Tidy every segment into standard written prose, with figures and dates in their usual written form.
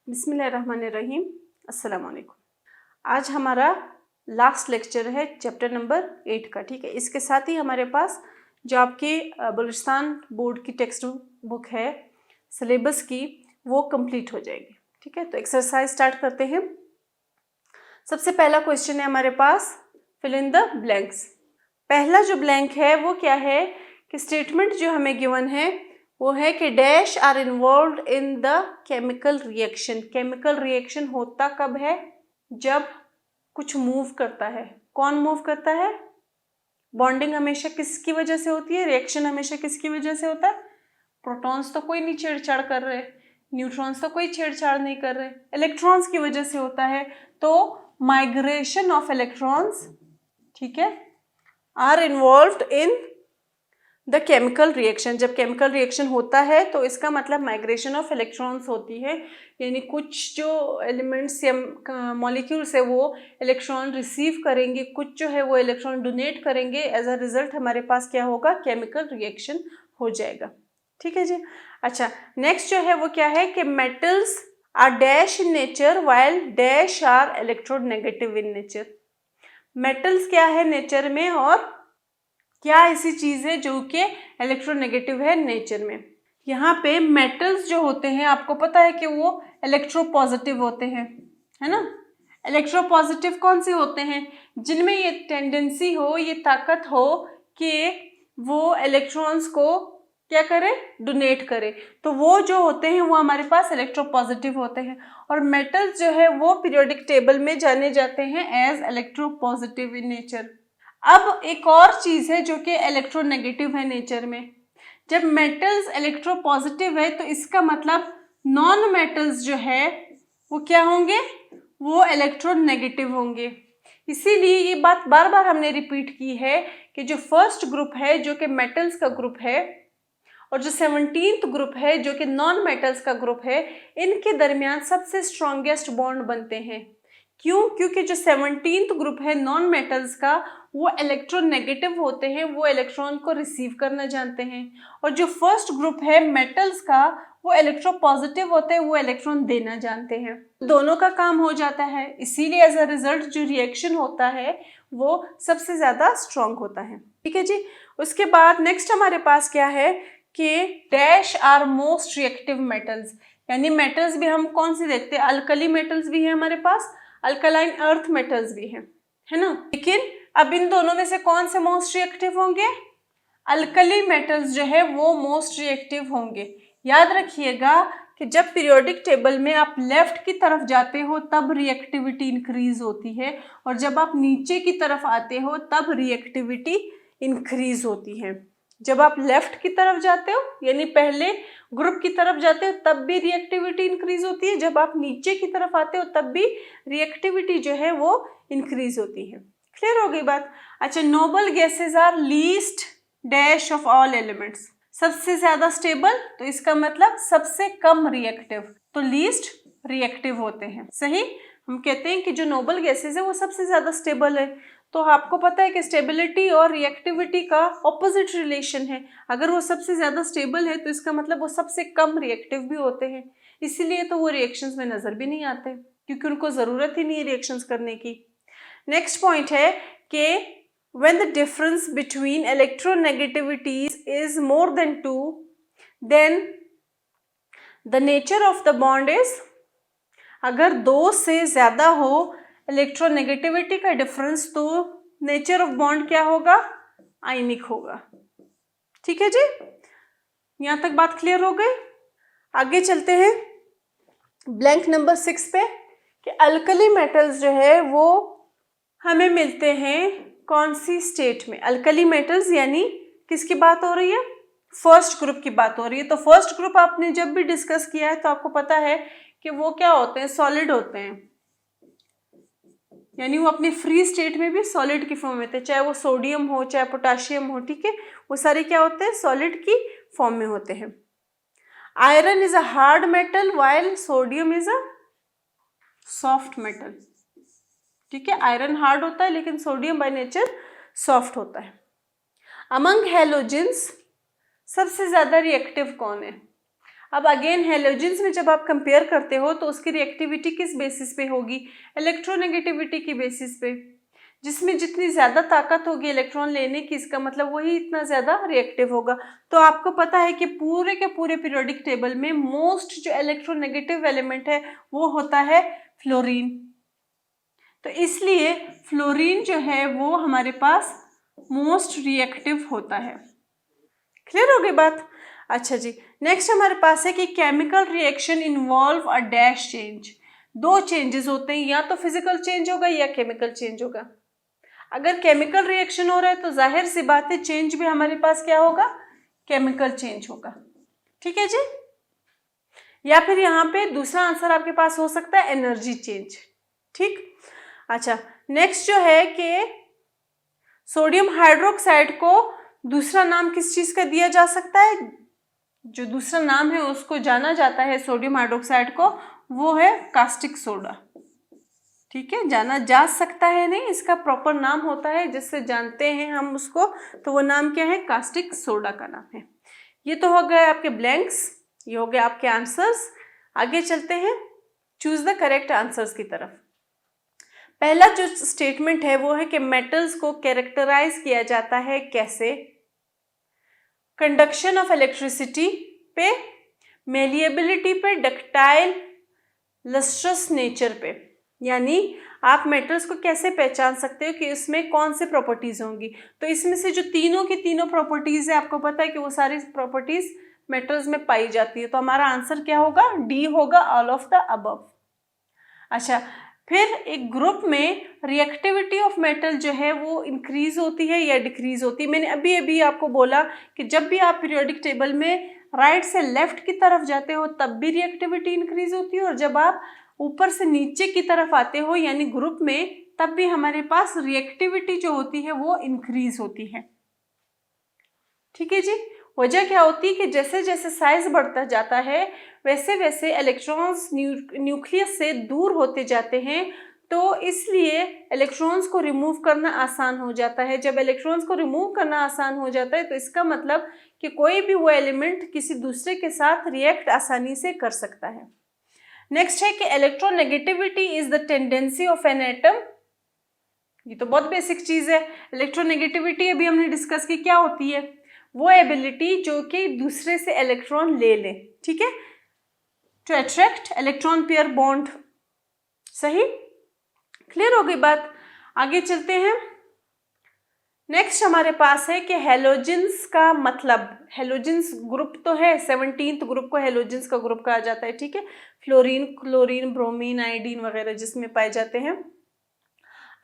बिस्मिल्लाहिर्रहमानिर्रहीम। अस्सलाम वालेकुम। आज हमारा लास्ट लेक्चर है चैप्टर नंबर 8 का। ठीक है, इसके साथ ही हमारे पास जो आपके बलूचिस्तान बोर्ड की टेक्स्ट बुक है सिलेबस की, वो कंप्लीट हो जाएगी। ठीक है, तो एक्सरसाइज स्टार्ट करते हैं। सबसे पहला क्वेश्चन है हमारे पास, फिल इन द ब्लैंक्स। पहला जो ब्लैंक है वो क्या है कि स्टेटमेंट जो हमें गिवन है वो है कि dash are involved in the chemical reaction. Chemical reaction होता कब है? जब कुछ मूव करता है। कौन मूव करता है? बॉन्डिंग हमेशा किसकी वजह से होती है? रिएक्शन हमेशा किसकी वजह से होता है? प्रोटॉन्स तो कोई नहीं छेड़छाड़ कर रहे, न्यूट्रॉन्स तो कोई छेड़छाड़ नहीं कर रहे, इलेक्ट्रॉन्स की वजह से होता है। तो माइग्रेशन ऑफ इलेक्ट्रॉन्स, ठीक है, are involved in the chemical reaction. जब केमिकल रिएक्शन होता है तो इसका मतलब माइग्रेशन ऑफ इलेक्ट्रॉन्स होती है, यानी कुछ जो एलिमेंट्स या मॉलिक्यूल्स है वो इलेक्ट्रॉन रिसीव करेंगे, कुछ जो है वो इलेक्ट्रॉन डोनेट करेंगे। एज अ रिजल्ट हमारे पास क्या होगा? केमिकल रिएक्शन हो जाएगा। ठीक है जी। अच्छा, नेक्स्ट जो है वो क्या है कि metals are dash in nature while dash are electronegative in nature. Metals क्या है नेचर में और क्या ऐसी चीज है जो कि इलेक्ट्रोनेगेटिव है नेचर में? यहाँ पे मेटल्स जो होते हैं आपको पता है कि वो इलेक्ट्रोपॉजिटिव होते हैं, है ना। इलेक्ट्रोपॉजिटिव कौन से होते हैं? जिनमें ये टेंडेंसी हो, ये ताकत हो कि वो इलेक्ट्रॉन्स को क्या करे? डोनेट करे। तो वो जो होते हैं वो हमारे पास इलेक्ट्रोपॉजिटिव होते हैं। और मेटल्स जो है वो पीरियोडिक टेबल में जाने जाते हैं एज इलेक्ट्रोपॉजिटिव इन नेचर। अब एक और चीज है जो कि इलेक्ट्रोनेगेटिव है नेचर में। जब मेटल्स इलेक्ट्रोपॉजिटिव है तो इसका मतलब नॉन मेटल्स जो है वो क्या होंगे? वो इलेक्ट्रोनेगेटिव होंगे। इसीलिए ये बात बार बार हमने रिपीट की है कि जो फर्स्ट ग्रुप है जो कि मेटल्स का ग्रुप है और जो 17th ग्रुप है जो कि नॉन मेटल्स का ग्रुप है, इनके दरमियान सबसे स्ट्रॉन्गेस्ट बॉन्ड बनते हैं। क्यों? क्योंकि जो 17th ग्रुप है नॉन मेटल्स का वो इलेक्ट्रोनेगेटिव होते हैं, वो इलेक्ट्रॉन को रिसीव करना जानते हैं। और जो फर्स्ट ग्रुप है मेटल्स का वो इलेक्ट्रोपॉजिटिव होते हैं, वो इलेक्ट्रॉन देना जानते हैं। दोनों का काम हो जाता है, इसीलिए एज अ रिजल्ट जो रिएक्शन होता है वो सबसे ज्यादा स्ट्रॉन्ग होता है। ठीक है जी। उसके बाद नेक्स्ट हमारे पास क्या है कि dash are most reactive metals. यानी मेटल्स भी हम कौन सी देखते हैं? अल्कली मेटल्स भी है हमारे पास, अल्कलाइन अर्थ मेटल्स भी हैं, है ना। लेकिन अब इन दोनों में से कौन से मोस्ट रिएक्टिव होंगे? अल्कली मेटल्स जो है वो मोस्ट रिएक्टिव होंगे। याद रखिएगा कि जब पीरियोडिक टेबल में आप लेफ्ट की तरफ जाते हो तब रिएक्टिविटी इंक्रीज होती है, और जब आप नीचे की तरफ आते हो तब रिएक्टिविटी इंक्रीज होती है। जब आप लेफ्ट की तरफ जाते हो यानी पहले ग्रुप की तरफ जाते हो तब भी रिएक्टिविटी इंक्रीज होती है, जब आप नीचे की तरफ आते हो तब भी रिएक्टिविटी जो है वो इंक्रीज होती है। क्लियर हो गई बात? अच्छा, noble gases are least dash of all elements. सबसे ज्यादा स्टेबल, तो इसका मतलब सबसे कम रिएक्टिव, तो लीस्ट रिएक्टिव होते हैं। सही, हम कहते हैं कि जो नोबल गैसेज है वो सबसे ज्यादा स्टेबल है। तो आपको पता है कि स्टेबिलिटी और रिएक्टिविटी का ऑपोजिट रिलेशन है। अगर वो सबसे ज्यादा स्टेबल है तो इसका मतलब वो सबसे कम रिएक्टिव भी होते हैं, इसीलिए तो वो रिएक्शंस में नजर भी नहीं आते, क्योंकि उनको जरूरत ही नहीं है रिएक्शंस करने की। नेक्स्ट पॉइंट है कि when the difference between electronegativities is more than 2, then the nature of the bond is, अगर 2 से ज्यादा हो इलेक्ट्रोनेगेटिविटी का डिफरेंस तो नेचर ऑफ बॉन्ड क्या होगा? आयनिक होगा। ठीक है जी, यहां तक बात क्लियर हो गई। आगे चलते हैं ब्लैंक नंबर 6 पे कि अल्कली मेटल्स जो है वो हमें मिलते हैं कौन सी स्टेट में? अल्कली मेटल्स यानी किसकी बात हो रही है? फर्स्ट ग्रुप की बात हो रही है। तो फर्स्ट ग्रुप आपने जब भी डिस्कस किया है तो आपको पता है कि वो क्या होते हैं? सॉलिड होते हैं, यानी वो अपनी फ्री स्टेट में भी सॉलिड की फॉर्म में होते हैं, चाहे वो सोडियम हो चाहे पोटाशियम हो। ठीक है, वो सारे क्या होते हैं? सॉलिड की फॉर्म में होते हैं। Iron is a hard metal while sodium is a soft metal. ठीक है, आयरन हार्ड होता है लेकिन सोडियम बाय नेचर सॉफ्ट होता है। अमंग हैलोजेंस सबसे ज्यादा रिएक्टिव कौन है? अब अगेन हैलोजेंस में जब आप कंपेयर करते हो तो उसकी रिएक्टिविटी किस बेसिस पे होगी, इलेक्ट्रोनेगेटिविटी की बेसिस पे। जिसमें जितनी ज़्यादा ताकत होगी इलेक्ट्रॉन लेने की, इसका मतलब वही इतना ज़्यादा रिएक्टिव होगा। तो आपको पता है कि पूरे के पूरे पीरियोडिक टेबल में मोस्ट जो इलेक्ट्रोनेगेटिव एलिमेंट है वो होता है फ्लोरीन। तो इसलिए फ्लोरीन जो है वो हमारे पास मोस्ट रिएक्टिव होता है। क्लियर हो गई बात? अच्छा जी, नेक्स्ट हमारे पास है कि chemical reaction involve a dash change. दो चेंजेस होते हैं, या तो फिजिकल चेंज होगा या केमिकल चेंज होगा। अगर केमिकल रिएक्शन हो रहा है तो जाहिर सी बात है चेंज भी हमारे पास क्या होगा, केमिकल चेंज होगा। ठीक है जी। या फिर यहाँ पे दूसरा आंसर आपके पास हो सकता है एनर्जी चेंज। ठीक। अच्छा, नेक्स्ट जो है कि सोडियम हाइड्रोक्साइड को दूसरा नाम किस चीज का दिया जा सकता है, जो दूसरा नाम है उसको जाना जाता है सोडियम हाइड्रोक्साइड को, वो है कास्टिक सोडा। ठीक है, जाना जा सकता है नहीं, इसका प्रॉपर नाम होता है जिससे जानते हैं हम उसको, तो वो नाम क्या है, कास्टिक सोडा का नाम है। ये तो हो गए आपके ब्लैंक्स, ये हो गए आपके आंसर्स। आगे चलते हैं चूज द करेक्ट आंसर्स की तरफ। पहला जो स्टेटमेंट है वो है कि मेटल्स को कैरेक्टराइज किया जाता है कैसे, कंडक्शन ऑफ इलेक्ट्रिसिटी पे, मेलिएबिलिटी पे, डक्टाइल लस्ट्रस नेचर पे। यानी आप मेटल्स को कैसे पहचान सकते हो कि उसमें कौन से प्रॉपर्टीज होंगी। तो इसमें से जो तीनों की तीनों प्रॉपर्टीज है आपको पता है कि वो सारी प्रॉपर्टीज मेटल्स में पाई जाती है। तो हमारा आंसर क्या होगा, डी होगा, ऑल ऑफ द अबव। अच्छा, फिर एक ग्रुप में रिएक्टिविटी ऑफ मेटल जो है वो इंक्रीज होती है या डिक्रीज होती है। मैंने अभी अभी आपको बोला कि जब भी आप पीरियोडिक टेबल में राइट से लेफ्ट की तरफ जाते हो तब भी रिएक्टिविटी इंक्रीज होती है, और जब आप ऊपर से नीचे की तरफ आते हो यानी ग्रुप में, तब भी हमारे पास रिएक्टिविटी जो होती है वो इंक्रीज होती है। ठीक है जी। वजह क्या होती है कि जैसे जैसे साइज बढ़ता जाता है वैसे वैसे इलेक्ट्रॉन्स न्यूक्लियस से दूर होते जाते हैं, तो इसलिए इलेक्ट्रॉन्स को रिमूव करना आसान हो जाता है। जब इलेक्ट्रॉन्स को रिमूव करना आसान हो जाता है तो इसका मतलब कि कोई भी वो एलिमेंट किसी दूसरे के साथ रिएक्ट आसानी से कर सकता है। नेक्स्ट है कि electronegativity is the tendency of an atom. ये तो बहुत बेसिक चीज है। इलेक्ट्रोनेगेटिविटी अभी हमने डिस्कस की, क्या होती है, वो एबिलिटी जो कि दूसरे से इलेक्ट्रॉन ले ले। ठीक है, to attract electron pair bond. सही, क्लियर हो गई बात? आगे चलते हैं। नेक्स्ट हमारे पास है कि हेलोजेंस का मतलब, हेलोजेंस ग्रुप तो है 17th ग्रुप को हेलोजेंस का ग्रुप कहा जाता है। ठीक है, फ्लोरीन, क्लोरीन, ब्रोमीन, आयोडीन वगैरह जिसमें पाए जाते हैं।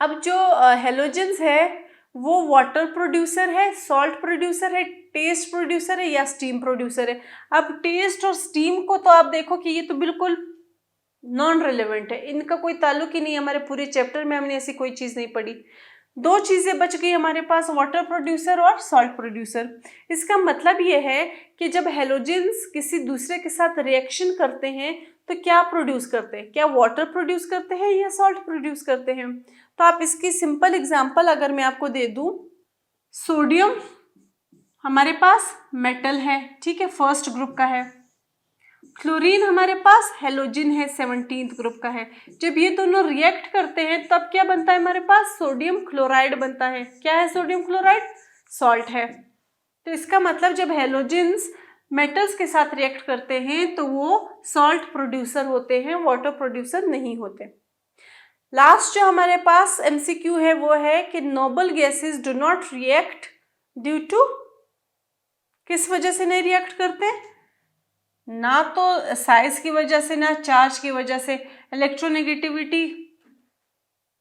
अब जो हेलोजेंस है वो वाटर प्रोड्यूसर है, सॉल्ट प्रोड्यूसर है, टेस्ट प्रोड्यूसर है या स्टीम प्रोड्यूसर है। अब टेस्ट और स्टीम को तो आप देखो कि ये तो बिल्कुल नॉन रिलेवेंट है, इनका कोई ताल्लुक ही नहीं है। हमारे पूरे चैप्टर में हमने ऐसी कोई चीज़ नहीं पढ़ी। दो चीज़ें बच गई हमारे पास, वाटर प्रोड्यूसर और सॉल्ट प्रोड्यूसर। इसका मतलब ये है कि जब हेलोजेंस किसी दूसरे के साथ रिएक्शन करते हैं तो क्या प्रोड्यूस करते हैं, क्या वाटर प्रोड्यूस करते हैं या सॉल्ट प्रोड्यूस करते हैं। तो आप इसकी सिंपल एग्जांपल अगर मैं आपको दे दूं, सोडियम हमारे पास मेटल है, ठीक है, फर्स्ट ग्रुप का है। क्लोरीन हमारे पास हेलोजन है, 17th ग्रुप का है। जब ये दोनों रिएक्ट करते हैं तब क्या बनता है हमारे पास, सोडियम क्लोराइड बनता है। क्या है सोडियम क्लोराइड, सॉल्ट है। तो इसका मतलब जब हेलोजेंस मेटल्स के साथ रिएक्ट करते हैं तो वो सॉल्ट प्रोड्यूसर होते हैं, वाटर प्रोड्यूसर नहीं होते। लास्ट जो हमारे पास एमसीक्यू है वो है कि noble gases do not react due to, किस वजह से नहीं रिएक्ट करते, ना तो साइज की वजह से ना चार्ज की वजह से। इलेक्ट्रोनेगेटिविटी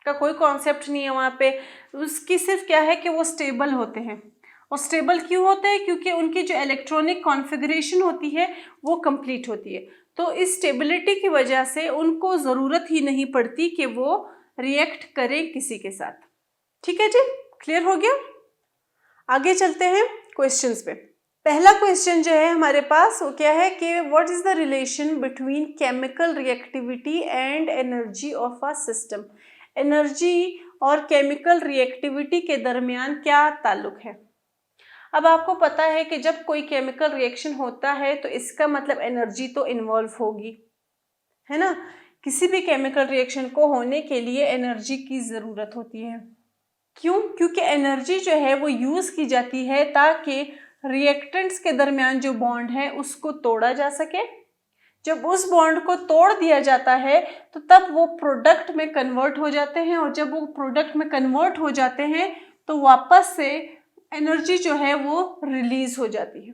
का कोई कॉन्सेप्ट नहीं है वहाँ पे, उसकी सिर्फ क्या है कि वो स्टेबल होते हैं। और स्टेबल क्यों होते हैं, क्योंकि उनकी जो इलेक्ट्रॉनिक कॉन्फ़िगरेशन होती है वो कंप्लीट होती है। तो इस स्टेबिलिटी की वजह से उनको ज़रूरत ही नहीं पड़ती कि वो रिएक्ट करें किसी के साथ। ठीक है जी, क्लियर हो गया? आगे चलते हैं क्वेश्चंस पे। पहला क्वेश्चन जो है हमारे पास वो क्या है कि what is the relation between chemical reactivity and energy of a system. Energy और केमिकल रिएक्टिविटी के दरमियान क्या ताल्लुक है। अब आपको पता है कि जब कोई केमिकल रिएक्शन होता है तो इसका मतलब एनर्जी तो इन्वॉल्व होगी, है ना। किसी भी केमिकल रिएक्शन को होने के लिए एनर्जी की ज़रूरत होती है। क्यों? क्योंकि एनर्जी जो है वो यूज़ की जाती है ताकि रिएक्टेंट्स के दरमियान जो बॉन्ड है उसको तोड़ा जा सके। जब उस बॉन्ड को तोड़ दिया जाता है तो तब वो प्रोडक्ट में कन्वर्ट हो जाते हैं, और जब वो प्रोडक्ट में कन्वर्ट हो जाते हैं तो वापस से एनर्जी जो है वो रिलीज हो जाती है।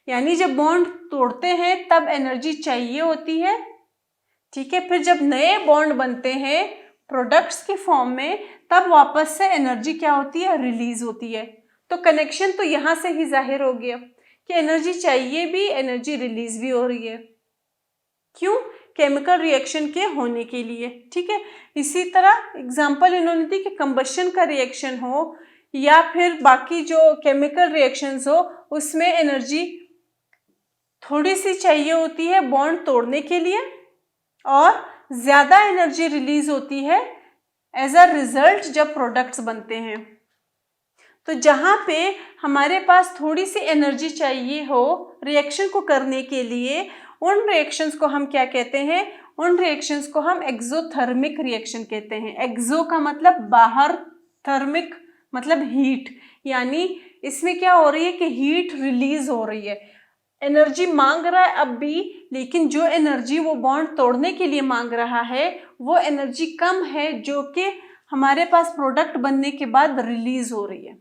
यानी जब बॉन्ड तोड़ते हैं तब एनर्जी चाहिए होती है, ठीक है। फिर जब नए बॉन्ड बनते हैं प्रोडक्ट्स की फॉर्म में तब वापस से एनर्जी क्या होती है? रिलीज होती है। तो कनेक्शन तो यहाँ से ही जाहिर हो गया कि एनर्जी चाहिए भी, एनर्जी रिलीज भी हो रही है। क्यों? केमिकल रिएक्शन के होने के लिए, ठीक है। इसी तरह एग्जांपल इन्होंने दी कि कंबशन का रिएक्शन हो या फिर बाकी जो केमिकल रिएक्शंस हो उसमें एनर्जी थोड़ी सी चाहिए होती है बॉन्ड तोड़ने के लिए, और ज़्यादा एनर्जी रिलीज होती है एज अ रिजल्ट जब प्रोडक्ट्स बनते हैं। तो जहाँ पे हमारे पास थोड़ी सी एनर्जी चाहिए हो रिएक्शन को करने के लिए, उन रिएक्शंस को हम क्या कहते हैं? उन रिएक्शंस को हम एक्सोथर्मिक रिएक्शन कहते हैं। एक्सो का मतलब बाहर, थर्मिक मतलब हीट, यानी इसमें क्या हो रही है कि हीट रिलीज हो रही है। एनर्जी मांग रहा है अब भी, लेकिन जो एनर्जी वो बॉन्ड तोड़ने के लिए मांग रहा है वो एनर्जी कम है जो कि हमारे पास प्रोडक्ट बनने के बाद रिलीज हो रही है।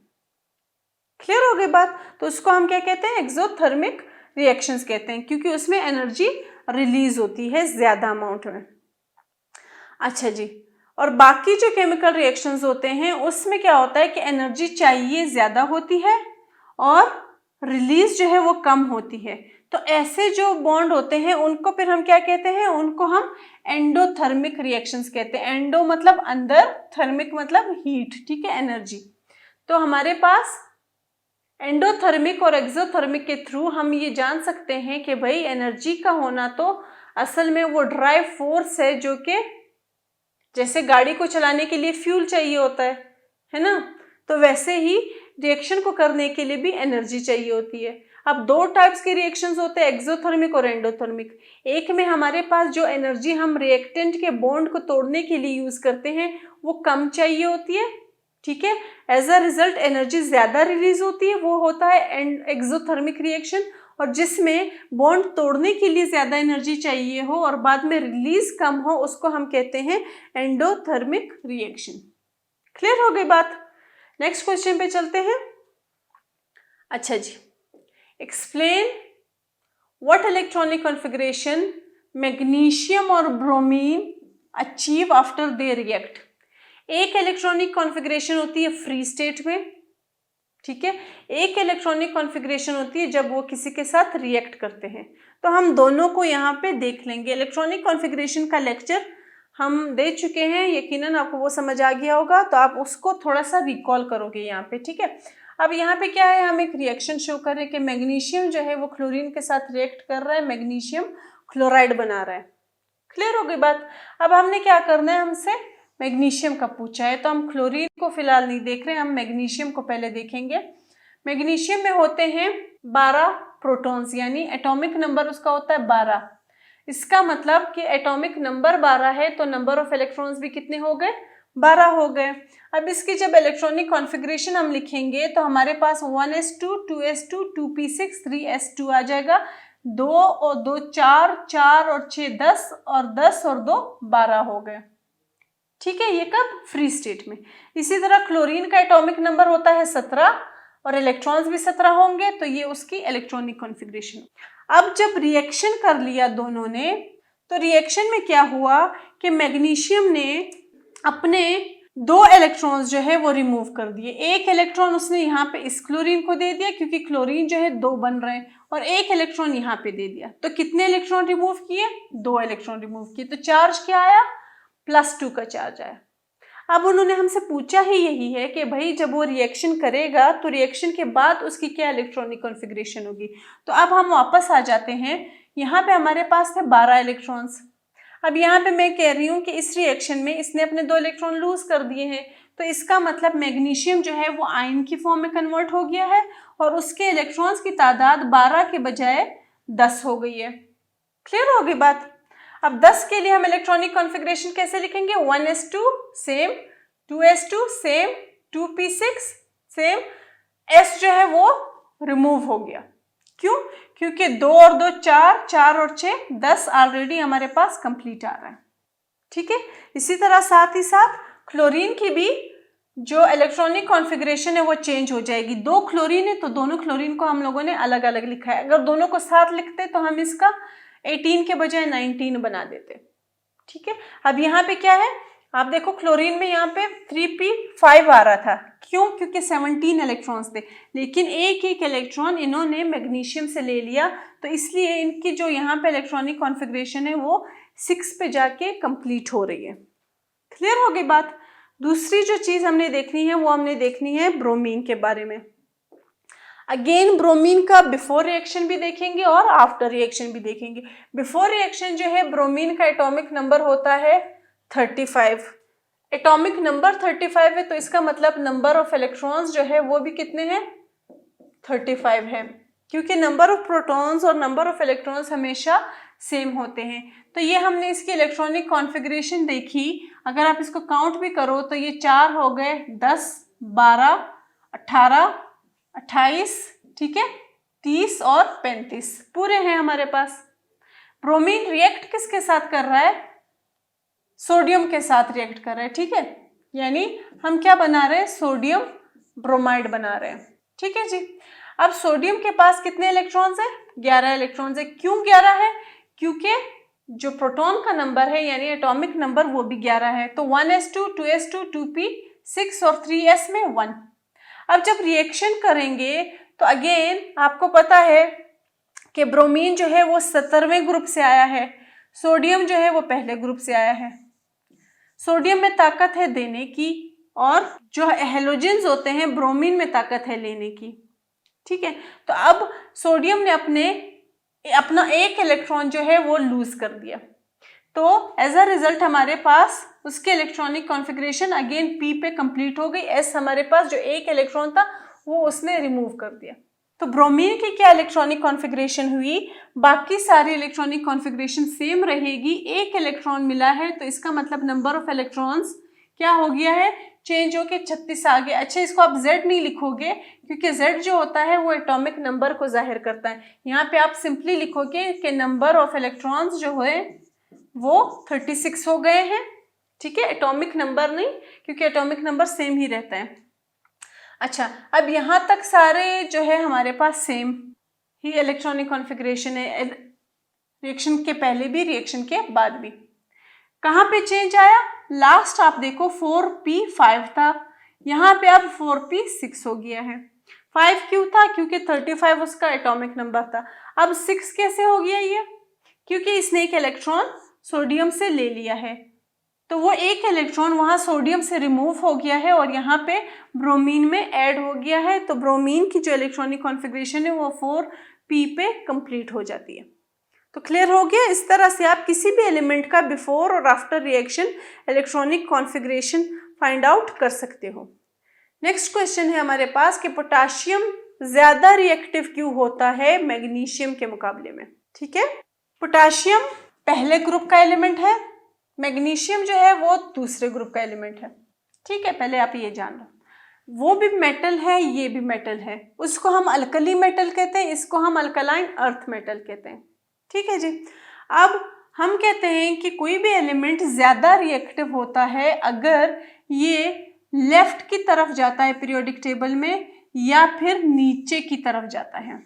क्लियर हो गई बात? तो उसको हम क्या कहते हैं? एक्सोथर्मिक रिएक्शंस कहते हैं, क्योंकि उसमें एनर्जी रिलीज होती है ज्यादा अमाउंट में। अच्छा जी, और बाकी जो केमिकल रिएक्शंस होते हैं उसमें क्या होता है कि एनर्जी चाहिए ज्यादा होती है और रिलीज जो है वो कम होती है। तो ऐसे जो बॉन्ड होते हैं उनको फिर हम क्या कहते हैं? उनको हम एंडोथर्मिक रिएक्शंस कहते हैं। एंडो मतलब अंदर, थर्मिक मतलब हीट, ठीक है, एनर्जी। तो हमारे पास एंडोथर्मिक और एक्सोथर्मिक के थ्रू हम ये जान सकते हैं कि भाई एनर्जी का होना तो असल में वो ड्राइव फोर्स है जो कि जैसे गाड़ी को चलाने के लिए फ्यूल चाहिए होता है ना, तो वैसे ही रिएक्शन को करने के लिए भी एनर्जी चाहिए होती है। अब दो टाइप्स के रिएक्शंस होते हैं, एक्सोथर्मिक और एंडोथर्मिक। एक में हमारे पास जो एनर्जी हम रिएक्टेंट के बॉन्ड को तोड़ने के लिए यूज करते हैं वो कम चाहिए होती है, ठीक है। एज अ रिजल्ट एनर्जी ज्यादा रिलीज होती है, वो होता है एक्सोथर्मिक रिएक्शन। और जिसमें बॉन्ड तोड़ने के लिए ज्यादा एनर्जी चाहिए हो और बाद में रिलीज कम हो उसको हम कहते हैं एंडोथर्मिक रिएक्शन। क्लियर हो गई बात? नेक्स्ट क्वेश्चन पे चलते हैं। अच्छा जी, explain what electronic configuration magnesium और bromine achieve after they react. एक इलेक्ट्रॉनिक कॉन्फ़िगरेशन होती है फ्री स्टेट में, ठीक है। एक इलेक्ट्रॉनिक कॉन्फ़िगरेशन होती है जब वो किसी के साथ रिएक्ट करते हैं। तो हम दोनों को यहाँ पे देख लेंगे। इलेक्ट्रॉनिक कॉन्फ़िगरेशन का लेक्चर हम दे चुके हैं, यकीनन आपको वो समझ आ गया होगा, तो आप उसको थोड़ा सा रिकॉल करोगे यहाँ पे, ठीक है। अब यहाँ पे क्या है, हम एक रिएक्शन शो कर रहे हैं कि मैग्नीशियम जो है वो क्लोरीन के साथ रिएक्ट कर रहा है, मैग्नीशियम क्लोराइड बना रहा है। क्लियर हो गई बात? अब हमने क्या करना है, हमसे मैग्नीशियम का पूछा है, तो हम क्लोरीन को फिलहाल नहीं देख रहे हैं, हम मैग्नीशियम को पहले देखेंगे। मैग्नीशियम में होते हैं 12 प्रोटॉन्स, यानी एटॉमिक नंबर उसका होता है 12। इसका मतलब कि एटॉमिक नंबर 12 है तो नंबर ऑफ इलेक्ट्रॉन्स भी कितने हो गए? 12 हो गए। अब इसकी जब इलेक्ट्रॉनिक कॉन्फ़िगरेशन हम लिखेंगे तो हमारे पास 1s2 2s2 2p6 3s2 आ जाएगा। 2 और 2 4, 4 और 6 10, और 10 और 2 12 हो गए, ठीक है। ये कब? फ्री स्टेट में। इसी तरह क्लोरीन का एटॉमिक नंबर होता है 17 और इलेक्ट्रॉन्स भी 17 होंगे, तो ये उसकी इलेक्ट्रॉनिक कॉन्फ़िगरेशन। अब जब रिएक्शन कर लिया दोनों ने, तो रिएक्शन में क्या हुआ कि मैग्नीशियम ने अपने 2 इलेक्ट्रॉन्स जो है वो रिमूव कर दिए। एक इलेक्ट्रॉन उसने यहाँ पे इस क्लोरीन को दे दिया क्योंकि क्लोरीन जो है 2 बन रहे हैं, और एक इलेक्ट्रॉन यहाँ पे दे दिया। तो कितने इलेक्ट्रॉन रिमूव किए? 2 इलेक्ट्रॉन रिमूव किए। तो चार्ज क्या आया? +2 का चार्ज आया। अब उन्होंने हमसे पूछा ही यही है कि भाई जब वो रिएक्शन करेगा तो रिएक्शन के बाद उसकी क्या इलेक्ट्रॉनिक कॉन्फ़िगरेशन होगी। तो अब हम वापस आ जाते हैं, यहाँ पे हमारे पास थे 12 इलेक्ट्रॉन्स। अब यहाँ पे मैं कह रही हूँ कि इस रिएक्शन में इसने अपने 2 इलेक्ट्रॉन लूज कर दिए हैं, तो इसका मतलब मैग्नीशियम जो है वो आयन की फॉर्म में कन्वर्ट हो गया है और उसके इलेक्ट्रॉन्स की तादाद 12 के बजाय 10 हो गई है। क्लियर होगी बात। अब 10 के लिए हम इलेक्ट्रॉनिक कॉन्फ़िगरेशन कैसे लिखेंगे? 1s2 same, 2s2 same, 2p6 same, s जो है वो रिमूव हो गया। क्यों? क्योंकि 2 और 2 4, 4 और 6 10 ऑलरेडी हमारे पास कंप्लीट आ रहा है। ठीक है, इसी तरह साथ ही साथ क्लोरीन की भी जो इलेक्ट्रॉनिक कॉन्फ़िगरेशन है वो चेंज हो जाएगी। 2 क्लोरीन है तो दोनों क्लोरीन को हम लोगों ने अलग अलग लिखा है। अगर दोनों को साथ लिखते तो हम इसका 18 के बजाय 19 बना देते। ठीक है, अब यहाँ पे क्या है, आप देखो क्लोरीन में यहाँ पे 3p5 आ रहा था। क्यों? क्योंकि 17 इलेक्ट्रॉन्स थे, लेकिन एक एक इलेक्ट्रॉन इन्होंने मैग्नीशियम से ले लिया, तो इसलिए इनकी जो यहाँ पे इलेक्ट्रॉनिक कॉन्फ़िगरेशन है वो 6 पे जाके कंप्लीट हो रही है। क्लियर हो गई बात। दूसरी जो चीज हमने देखनी है वो हमने देखनी है ब्रोमीन के बारे में। अगेन ब्रोमीन का बिफोर रिएक्शन भी देखेंगे और आफ्टर रिएक्शन भी देखेंगे। बिफोर रिएक्शन जो है ब्रोमीन का एटॉमिक नंबर होता है 35। एटॉमिक नंबर 35 है तो इसका मतलब नंबर ऑफ इलेक्ट्रॉन्स जो है वो भी कितने हैं? 35 है, क्योंकि नंबर ऑफ प्रोटॉन्स और नंबर ऑफ इलेक्ट्रॉन्स हमेशा सेम होते हैं। तो ये हमने इसकी इलेक्ट्रॉनिक कॉन्फ़िगरेशन देखी। अगर आप इसको काउंट भी करो तो ये 4 हो गए, 10, 12, 18, 28, ठीक है, 30 और 35 पूरे हैं हमारे पास। ब्रोमीन रिएक्ट किसके साथ कर रहा है? सोडियम के साथ रिएक्ट कर रहा है। ठीक है, यानी हम क्या बना रहे हैं? सोडियम ब्रोमाइड बना रहे हैं। ठीक है जी। अब सोडियम के पास कितने इलेक्ट्रॉन्स है? 11 इलेक्ट्रॉन्स है। क्यों 11 है? क्योंकि जो प्रोटॉन का नंबर है यानी एटॉमिक नंबर वो भी 11 है। तो 1s2, 2s2, 2p6 और 3s में 1। अब जब रिएक्शन करेंगे तो अगेन आपको पता है कि ब्रोमीन जो है वो 17वें ग्रुप से आया है, सोडियम जो है वो पहले ग्रुप से आया है। सोडियम में ताकत है देने की और जो हैलोजेंस होते हैं ब्रोमीन में ताकत है लेने की। ठीक है, तो अब सोडियम ने अपना एक इलेक्ट्रॉन जो है वो लूज कर दिया, तो एज अ रिजल्ट हमारे पास उसके इलेक्ट्रॉनिक कॉन्फ़िगरेशन अगेन p पे कंप्लीट हो गई। s हमारे पास जो एक इलेक्ट्रॉन था वो उसने रिमूव कर दिया। तो ब्रोमीन की क्या इलेक्ट्रॉनिक कॉन्फ़िगरेशन हुई? बाकी सारी इलेक्ट्रॉनिक कॉन्फ़िगरेशन सेम रहेगी। एक इलेक्ट्रॉन मिला है तो इसका मतलब नंबर ऑफ इलेक्ट्रॉन्स क्या हो गया है? चेंज होके 36 आ गया। अच्छा, इसको आप z नहीं लिखोगे क्योंकि z जो होता है वो एटॉमिक नंबर को जाहिर करता है। यहाँ पे आप सिंपली लिखोगे कि नंबर ऑफ इलेक्ट्रॉन्स जो है वो 36 हो गए हैं। ठीक है, एटॉमिक नंबर नहीं, क्योंकि एटॉमिक नंबर सेम ही रहता है। अच्छा, अब यहाँ तक सारे जो है हमारे पास सेम ही इलेक्ट्रॉनिक कॉन्फ़िगरेशन है, रिएक्शन के पहले भी रिएक्शन के बाद भी। कहाँ पे चेंज आया? लास्ट आप देखो 4p5 था, यहाँ पे अब 4p6 हो गया है। 5 क्यों था? क्योंकि 35 उसका एटॉमिक नंबर था। अब 6 कैसे हो गया ये? क्योंकि इसने एक इलेक्ट्रॉन सोडियम से ले लिया है, तो वो एक इलेक्ट्रॉन वहाँ सोडियम से रिमूव हो गया है और यहाँ पे ब्रोमीन में ऐड हो गया है। तो ब्रोमीन की जो इलेक्ट्रॉनिक कॉन्फ़िगरेशन है वो 4p पे कंप्लीट हो जाती है। तो क्लियर हो गया। इस तरह से आप किसी भी एलिमेंट का बिफोर और after reaction electronic configuration find out कर सकते हो। नेक्स्ट क्वेश्चन है हमारे पास कि पोटाशियम ज्यादा रिएक्टिव क्यों होता है मैग्नीशियम के मुकाबले में? ठीक है, पोटाशियम पहले ग्रुप का एलिमेंट है, मैग्नीशियम जो है वो दूसरे ग्रुप का एलिमेंट है। ठीक है, पहले आप ये जान लो। वो भी मेटल है, ये भी मेटल है। उसको हम अल्कली मेटल कहते हैं, इसको हम अल्कलाइन अर्थ मेटल कहते हैं। ठीक है जी। अब हम कहते हैं कि कोई भी एलिमेंट ज़्यादा रिएक्टिव होता है अगर ये लेफ्ट की तरफ जाता है पीरियोडिक टेबल में या फिर नीचे की तरफ जाता है।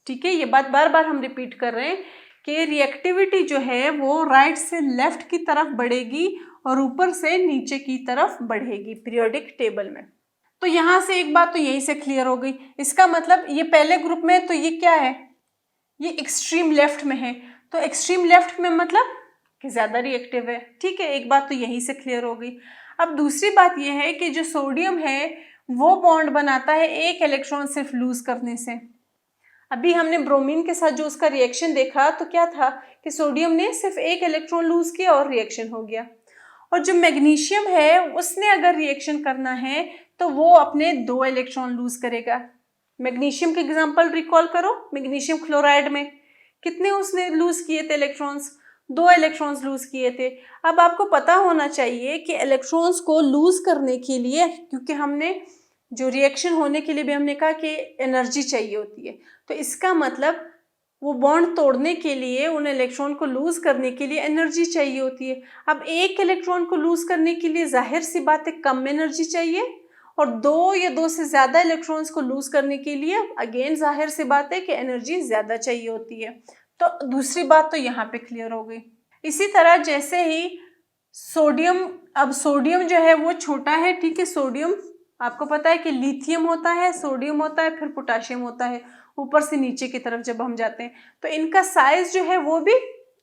ठीक है, ये बात बार बार हम रिपीट कर रहे हैं कि रिएक्टिविटी जो है वो राइट से लेफ्ट की तरफ बढ़ेगी और ऊपर से नीचे की तरफ बढ़ेगी पीरियोडिक टेबल में। तो यहाँ से एक बात तो यही से क्लियर हो गई। इसका मतलब ये पहले ग्रुप में, तो ये क्या है? ये एक्सट्रीम लेफ्ट में है। तो एक्सट्रीम लेफ्ट में मतलब कि ज़्यादा रिएक्टिव है। ठीक है, एक बात तो यहीं से क्लियर हो गई। अब दूसरी बात यह है कि जो सोडियम है वो बॉन्ड बनाता है एक इलेक्ट्रॉन सिर्फ लूज करने से। अभी हमने ब्रोमीन के साथ जो उसका रिएक्शन देखा तो क्या था कि सोडियम ने सिर्फ एक इलेक्ट्रॉन लूज किया और रिएक्शन हो गया। और जो मैग्नीशियम है उसने अगर रिएक्शन करना है तो वो अपने 2 इलेक्ट्रॉन लूज करेगा। मैग्नीशियम के एग्जांपल रिकॉल करो, मैग्नीशियम क्लोराइड में कितने उसने लूज किए थे इलेक्ट्रॉन्स, 2 इलेक्ट्रॉन्स लूज किए थे। अब आपको पता होना चाहिए कि इलेक्ट्रॉन्स को लूज करने के लिए, क्योंकि हमने जो रिएक्शन होने के लिए भी हमने कहा कि एनर्जी चाहिए होती है, तो इसका मतलब वो बॉन्ड तोड़ने के लिए, उन इलेक्ट्रॉन को लूज करने के लिए एनर्जी चाहिए होती है। अब एक इलेक्ट्रॉन को लूज करने के लिए जाहिर सी बात है कम एनर्जी चाहिए, और 2 या 2 से ज़्यादा इलेक्ट्रॉन्स को लूज करने के लिए अगेन जाहिर सी बात है कि एनर्जी ज़्यादा चाहिए होती है। तो दूसरी बात तो यहाँ पे क्लियर हो गई। इसी तरह जैसे ही सोडियम, अब सोडियम जो है वो छोटा है, ठीक है, सोडियम आपको पता है कि लिथियम होता है, सोडियम होता है, फिर पोटाशियम होता है, ऊपर से नीचे की तरफ जब हम जाते हैं तो इनका साइज जो है वो भी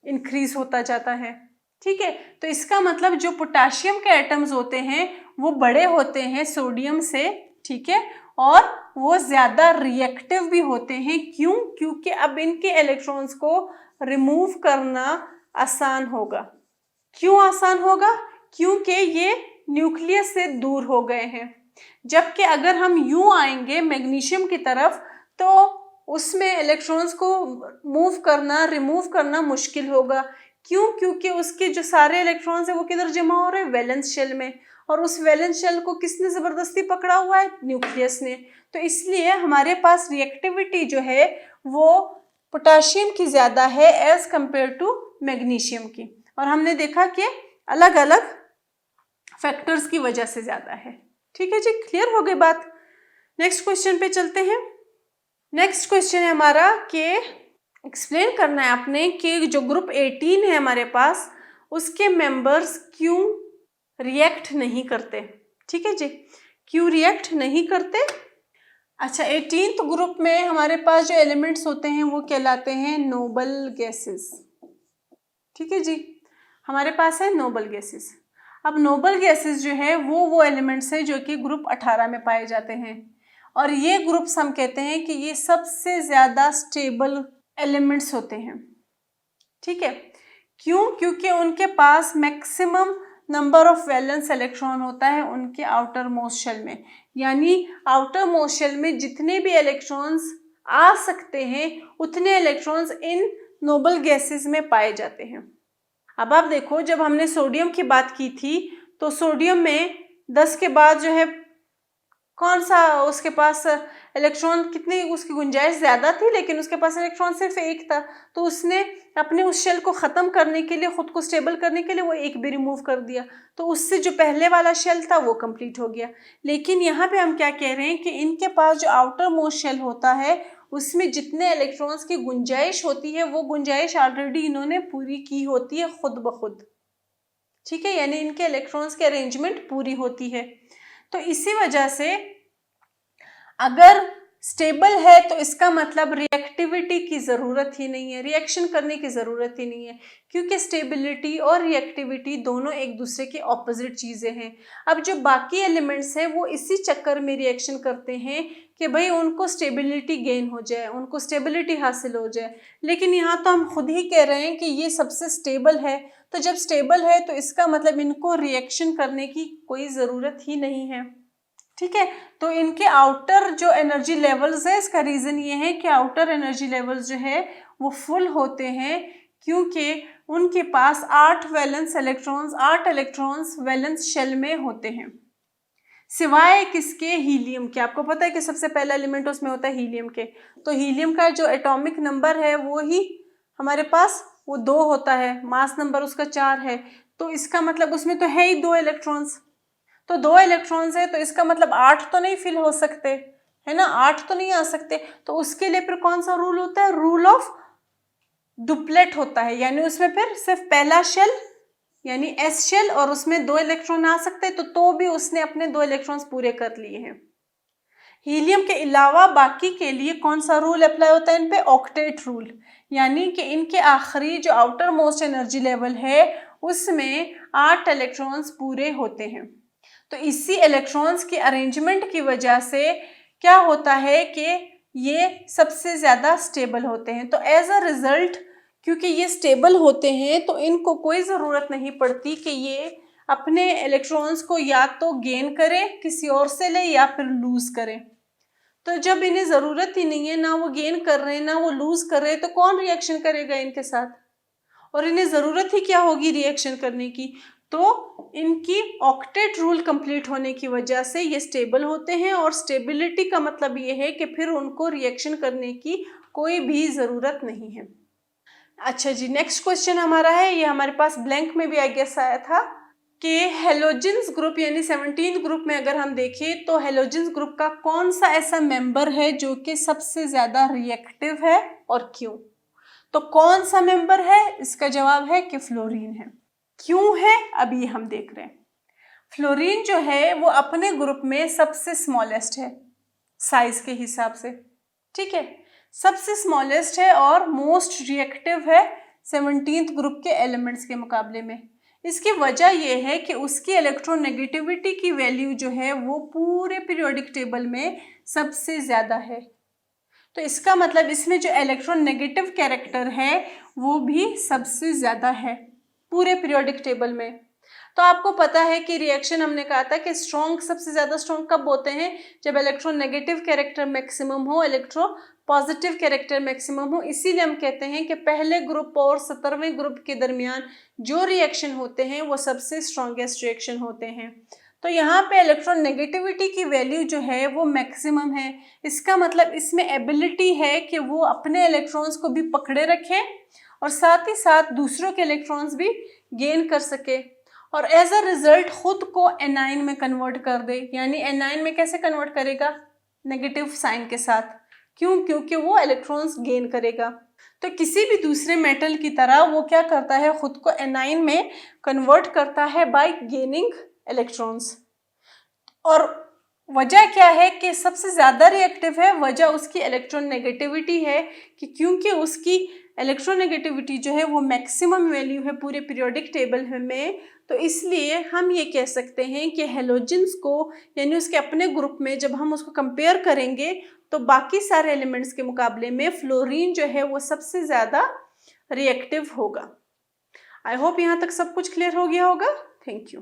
इंक्रीज होता जाता है, ठीक है। तो इसका मतलब जो पोटाशियम के एटम्स होते हैं वो बड़े होते हैं सोडियम से, ठीक है, और वो ज़्यादा रिएक्टिव भी होते हैं। क्यों? क्योंकि अब इनके इलेक्ट्रॉन्स को रिमूव करना आसान होगा। क्यों आसान होगा? क्योंकि ये न्यूक्लियस से दूर हो गए हैं। जबकि अगर हम यूं आएंगे मैग्नीशियम की तरफ तो उसमें इलेक्ट्रॉन्स को मूव करना, रिमूव करना मुश्किल होगा। क्यों? क्योंकि उसके जो सारे इलेक्ट्रॉन्स हैं वो किधर जमा हो रहे हैं? वैलेंस शेल में, और उस वैलेंस शेल को किसने ज़बरदस्ती पकड़ा हुआ है? न्यूक्लियस ने। तो इसलिए हमारे पास रिएक्टिविटी जो है वो पोटाशियम की ज़्यादा है एज कंपेयर टू मैग्नीशियम की, और हमने देखा कि अलग अलग फैक्टर्स की वजह से ज़्यादा है। ठीक है जी, क्लियर हो गई बात। नेक्स्ट क्वेश्चन पे चलते हैं। नेक्स्ट क्वेश्चन है हमारा कि एक्सप्लेन करना है आपने कि जो ग्रुप 18 है हमारे पास उसके मेंबर्स क्यों रिएक्ट नहीं करते। ठीक है जी, क्यों रिएक्ट नहीं करते? अच्छा, 18th ग्रुप में हमारे पास जो एलिमेंट्स होते हैं वो कहलाते हैं नोबल गैसेस। ठीक है जी, हमारे पास है नोबल गैसेस। अब नोबल गैसेस जो है वो एलिमेंट्स है जो कि ग्रुप 18 में पाए जाते हैं, और ये ग्रुप्स हम कहते हैं कि ये सबसे ज़्यादा स्टेबल एलिमेंट्स होते हैं। ठीक है, क्यों? क्योंकि उनके पास maximum number of valence electron होता है उनके आउटर मोस्ट शेल में, यानी आउटर मोस्ट शेल में जितने भी इलेक्ट्रॉन्स आ सकते हैं उतने इलेक्ट्रॉन्स इन नोबल गैसेस में पाए जाते हैं। अब आप देखो, जब हमने सोडियम की बात की थी तो सोडियम में 10 के बाद जो है कौन सा उसके पास इलेक्ट्रॉन, कितनी उसकी गुंजाइश ज़्यादा थी लेकिन उसके पास इलेक्ट्रॉन सिर्फ 1 था, तो उसने अपने उस शेल को ख़त्म करने के लिए, ख़ुद को स्टेबल करने के लिए वो 1 भी रिमूव कर दिया, तो उससे जो पहले वाला शेल था वो कंप्लीट हो गया। लेकिन यहाँ पे हम क्या कह रहे हैं कि इनके पास जो आउटर मोस्ट शेल होता है उसमें जितने इलेक्ट्रॉन्स की गुंजाइश होती है वो गुंजाइश ऑलरेडी इन्होंने पूरी की होती है खुद ब खुद। ठीक है, यानी इनके इलेक्ट्रॉन्स की अरेंजमेंट पूरी होती है। तो इसी वजह से अगर स्टेबल है तो इसका मतलब रिएक्टिविटी की ज़रूरत ही नहीं है, रिएक्शन करने की ज़रूरत ही नहीं है, क्योंकि स्टेबिलिटी और रिएक्टिविटी दोनों एक दूसरे के ऑपोजिट चीज़ें हैं। अब जो बाकी एलिमेंट्स हैं वो इसी चक्कर में रिएक्शन करते हैं कि भाई उनको स्टेबिलिटी गेन हो जाए, उनको स्टेबिलिटी हासिल हो जाए, लेकिन यहाँ तो हम खुद ही कह रहे हैं कि ये सबसे स्टेबल है, तो जब स्टेबल है तो इसका मतलब इनको रिएक्शन करने की कोई ज़रूरत ही नहीं है। ठीक है, तो इनके आउटर जो एनर्जी लेवल्स है, इसका रीज़न ये है कि आउटर एनर्जी लेवल्स जो है वो फुल होते हैं, क्योंकि उनके पास 8 इलेक्ट्रॉन्स वैलेंस शेल में होते हैं, सिवाय किसके? हीलियम के। आपको पता है कि सबसे पहला एलिमेंट उसमें होता है हीलियम के, तो हीलियम का जो एटॉमिक नंबर है वो ही हमारे पास वो 2 होता है, मास नंबर उसका 4 है, तो इसका मतलब उसमें तो है ही 2 इलेक्ट्रॉन्स, तो 2 इलेक्ट्रॉन्स है तो इसका मतलब 8 तो नहीं फिल हो सकते, है ना, 8 तो नहीं आ सकते, तो उसके लिए फिर कौन सा रूल होता है? रूल ऑफ डुप्लेट होता है, यानी उसमें फिर सिर्फ पहला शेल यानी एस शेल और उसमें 2 इलेक्ट्रॉन आ सकते हैं, तो भी उसने अपने 2 इलेक्ट्रॉन्स पूरे कर लिए हैं। हीलियम के अलावा बाकी के लिए कौन सा रूल अप्लाई होता है इन पे? ऑक्टेट रूल, यानी कि इनके आखिरी जो आउटर मोस्ट एनर्जी लेवल है उसमें 8 इलेक्ट्रॉन्स पूरे होते हैं। तो इसी इलेक्ट्रॉन्स की अरेंजमेंट की वजह से क्या होता है कि ये सबसे ज़्यादा स्टेबल होते हैं। तो एज अ रिज़ल्ट, क्योंकि ये स्टेबल होते हैं तो इनको कोई ज़रूरत नहीं पड़ती कि ये अपने इलेक्ट्रॉन्स को या तो गेन करे, किसी और से ले, या फिर लूज करे। तो जब इन्हें ज़रूरत ही नहीं है, ना वो गेन कर रहे हैं ना वो लूज कर रहे हैं, तो कौन रिएक्शन करेगा इनके साथ? और इन्हें ज़रूरत ही क्या होगी रिएक्शन करने की? तो इनकी ऑक्टेट रूल कंप्लीट होने की वजह से ये स्टेबल होते हैं, और स्टेबिलिटी का मतलब ये है कि फिर उनको रिएक्शन करने की कोई भी ज़रूरत नहीं है। अच्छा जी, नेक्स्ट क्वेश्चन हमारा है, ये हमारे पास ब्लैंक में भी आई गेस आया था कि हेलोजेंस ग्रुप यानी 17 ग्रुप में अगर हम देखें तो हेलोजेंस ग्रुप का कौन सा ऐसा मेंबर है जो कि सबसे ज़्यादा रिएक्टिव है और क्यों? तो कौन सा मेंबर है? इसका जवाब है कि फ्लोरीन है। क्यों है अभी हम देख रहे हैं। फ्लोरीन जो है वो अपने ग्रुप में सबसे स्मॉलेस्ट है साइज के हिसाब से, ठीक है, सबसे स्मॉलेस्ट है और मोस्ट रिएक्टिव है 17th ग्रुप के एलिमेंट्स के मुकाबले में। इसकी वजह यह है कि उसकी इलेक्ट्रोनेगेटिविटी की वैल्यू जो है वो पूरे पीरियोडिक टेबल में सबसे ज़्यादा है। तो इसका मतलब इसमें जो इलेक्ट्रोनेगेटिव कैरेक्टर है वो भी सबसे ज़्यादा है पूरे पीरियोडिक टेबल में। तो आपको पता है कि रिएक्शन हमने कहा था कि स्ट्रॉन्ग सबसे ज़्यादा स्ट्रॉन्ग कब होते हैं? जब इलेक्ट्रोनेगेटिव कैरेक्टर मैक्सिमम हो, इलेक्ट्रो पॉजिटिव कैरेक्टर मैक्सिमम हो। इसीलिए हम कहते हैं कि पहले ग्रुप और 17वें ग्रुप के दरमियान जो रिएक्शन होते हैं वो सबसे स्ट्रॉन्गेस्ट रिएक्शन होते हैं। तो यहाँ पे इलेक्ट्रोनेगेटिविटी की वैल्यू जो है वो मैक्सिमम है। इसका मतलब इसमें एबिलिटी है कि वो अपने इलेक्ट्रॉन्स को भी पकड़े रखे और साथ ही साथ दूसरों के इलेक्ट्रॉन्स भी गेन कर सके, और एज अ रिजल्ट खुद को एनाइन में कन्वर्ट कर दे। यानी एनाइन में कैसे कन्वर्ट करेगा? नेगेटिव साइन के साथ। क्यों? क्योंकि वो इलेक्ट्रॉन्स गेन करेगा। तो किसी भी दूसरे मेटल की तरह वो क्या करता है? खुद को एनाइन में कन्वर्ट करता है बाय गेनिंग इलेक्ट्रॉन्स। और वजह क्या है कि सबसे ज़्यादा रिएक्टिव है? वजह उसकी इलेक्ट्रोनेगेटिविटी है कि क्योंकि उसकी इलेक्ट्रोनेगेटिविटी जो है वो मैक्सिमम वैल्यू है पूरे पीरियोडिक टेबल में। तो इसलिए हम ये कह सकते हैं कि हेलोजेंस को यानी उसके अपने ग्रुप में जब हम उसको कंपेयर करेंगे तो बाकी सारे एलिमेंट्स के मुकाबले में फ्लोरीन जो है वो सबसे ज़्यादा रिएक्टिव होगा। आई होप यहाँ तक सब कुछ क्लियर हो गया होगा। Thank you.